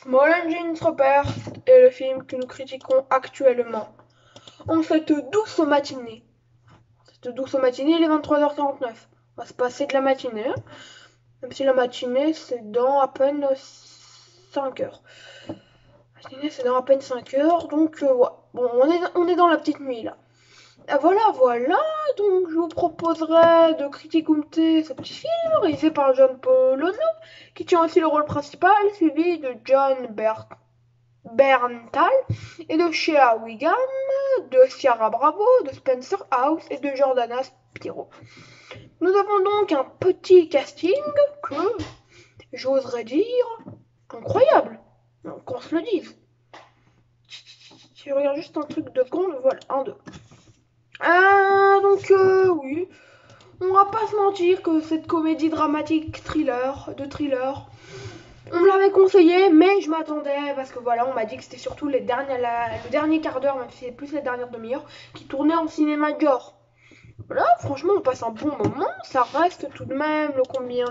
Small Engines Repairs est le film que nous critiquons actuellement. En cette douce matinée. Il est 23h49. On va se passer de la matinée, hein. Même si la matinée, c'est dans à peine 5 heures. La matinée, c'est dans à peine 5 heures, donc ouais. Bon, on est dans la petite nuit, là. Ah, voilà, donc je vous proposerai de critiquer ce petit film réalisé par John Polono, qui tient aussi le rôle principal, suivi de John Berntal et de Shea Wiggum, de Ciara Bravo, de Spencer House et de Jordana Spiro. Nous avons donc un petit casting que j'oserais dire incroyable, qu'on se le dise. Si je regarde juste un truc de seconde, voilà, un, deux. Oui, on va pas se mentir que cette comédie dramatique thriller, on me l'avait conseillé, mais je m'attendais parce que voilà, on m'a dit que c'était surtout le dernier quart d'heure, même si c'est plus la dernière demi-heure, qui tournait en cinéma gore. Voilà, franchement, on passe un bon moment, ça reste tout de même le combien.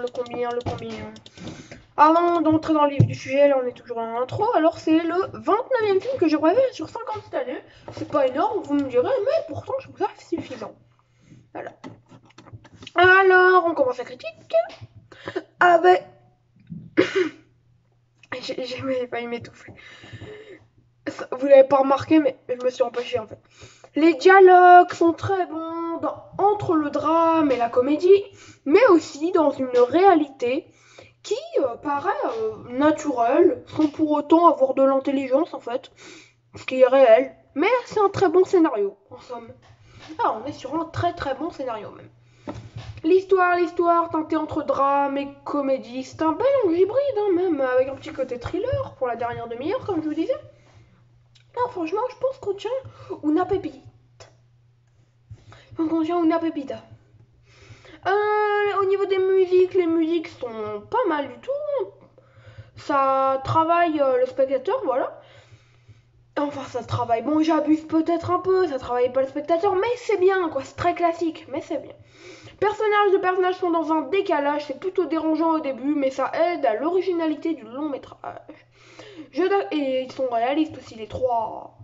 Avant d'entrer dans le vif du sujet, là on est toujours dans l'intro, alors c'est le 29e film que j'ai rêvé sur 50 cette année. C'est pas énorme, vous me direz, mais pourtant je trouve ça suffisant. Voilà. Alors, on commence la critique avec... J'ai failli m'étouffer. Vous l'avez pas remarqué, mais je me suis empêchée en fait. Les dialogues sont très bons entre le drame et la comédie, mais aussi dans une réalité qui paraît naturelle, sans pour autant avoir de l'intelligence en fait, ce qui est réel. Mais c'est un très bon scénario, en somme. Ah, on est sur un très très bon scénario même. L'histoire teintée entre drame et comédie, c'est un bel hybride, hein, même avec un petit côté thriller pour la dernière demi-heure, comme je vous disais. Non, franchement, je pense qu'on tient una pépite. Au niveau des musiques, les musiques sont pas mal du tout. Ça travaille le spectateur, voilà. Enfin, ça travaille. Bon, j'abuse peut-être un peu, ça travaille pas le spectateur, mais c'est bien, quoi. C'est très classique, mais c'est bien. De personnages sont dans un décalage, c'est plutôt dérangeant au début, mais ça aide à l'originalité du long métrage. Et ils sont réalistes aussi, les trois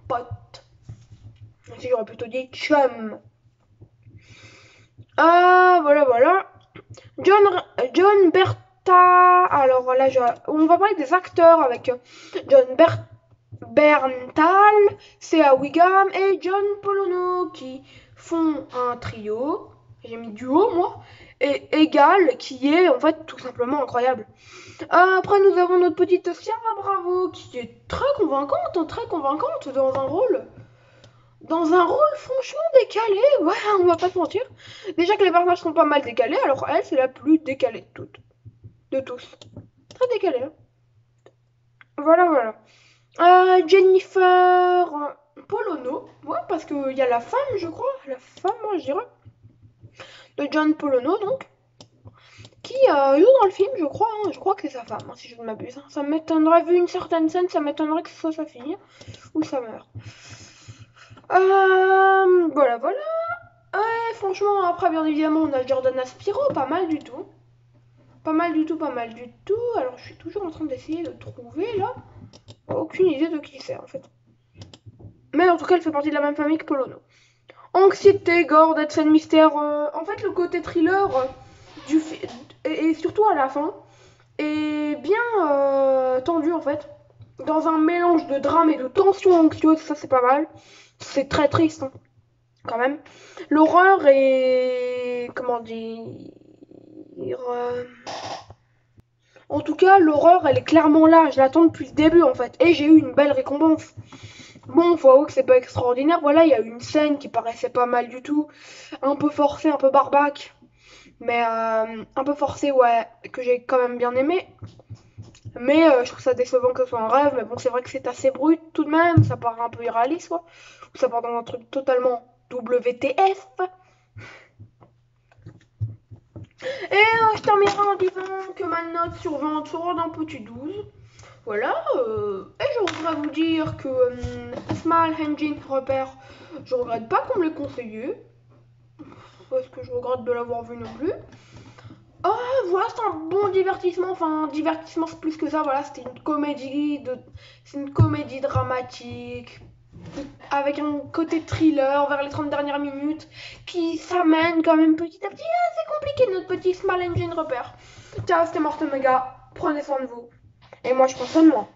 potes. Si j'aurais plutôt dit chum. Ah, voilà. John Berta. Alors voilà, on va parler des acteurs avec Berntal, C.A. Wiggum et John Polono qui font un trio. J'ai mis duo moi. Et égal qui est en fait tout simplement incroyable. Après nous avons notre petite Ciara Bravo qui est très convaincante dans un rôle franchement décalé, ouais, on va pas se mentir. Déjà que les personnages sont pas mal décalés, alors elle, c'est la plus décalée de tous. Très décalée, hein. Voilà. Jennifer Polono, ouais, parce qu'il y a la femme, je crois, moi je dirais, de John Polono, donc, qui joue dans le film, je crois, hein, je crois que c'est sa femme, hein, si je ne m'abuse. Hein. Ça m'étonnerait, vu une certaine scène, ça m'étonnerait que ce soit sa fille, ou sa mère. Voilà. Ouais, franchement, après, bien évidemment, on a Jordana Spiro, pas mal du tout. Pas mal du tout. Alors, je suis toujours en train d'essayer de trouver, là. Aucune idée de qui c'est, en fait. Mais en tout cas, elle fait partie de la même famille que Polono. Anxiété, gore, dead scène mystère. En fait, le côté thriller du film, et surtout à la fin, est bien tendu, en fait. Dans un mélange de drame et de tension anxieuse, ça c'est pas mal. C'est très triste, hein, quand même. L'horreur est... Comment dire... En tout cas, l'horreur, elle est clairement là. Je l'attends depuis le début, en fait. Et j'ai eu une belle récompense. Bon, faut avouer que c'est pas extraordinaire. Voilà, il y a eu une scène qui paraissait pas mal du tout. Un peu forcée, un peu barbaque. Mais un peu forcée, ouais, que j'ai quand même bien aimé. Mais je trouve ça décevant que ce soit un rêve. Mais bon, c'est vrai que c'est assez brut tout de même. Ça paraît un peu irréaliste, quoi. Ça part dans un truc totalement WTF. Et je terminerai en disant que ma note sur 20 sera d'un petit 12. Voilà, et je voudrais vous dire que Small Engine Repère, je regrette pas qu'on me l'ait conseillé, parce que je regrette de l'avoir vu non plus. Ah, voilà, c'est un bon divertissement. Enfin, un divertissement, c'est plus que ça. Voilà, c'est une comédie dramatique avec un côté thriller vers les 30 dernières minutes qui s'amène quand même petit à petit. Ah, c'est compliqué notre petit Small Engine repère. Ciao, c'était Morten Mega. Prenez soin de vous. Et moi, je prends soin de moi.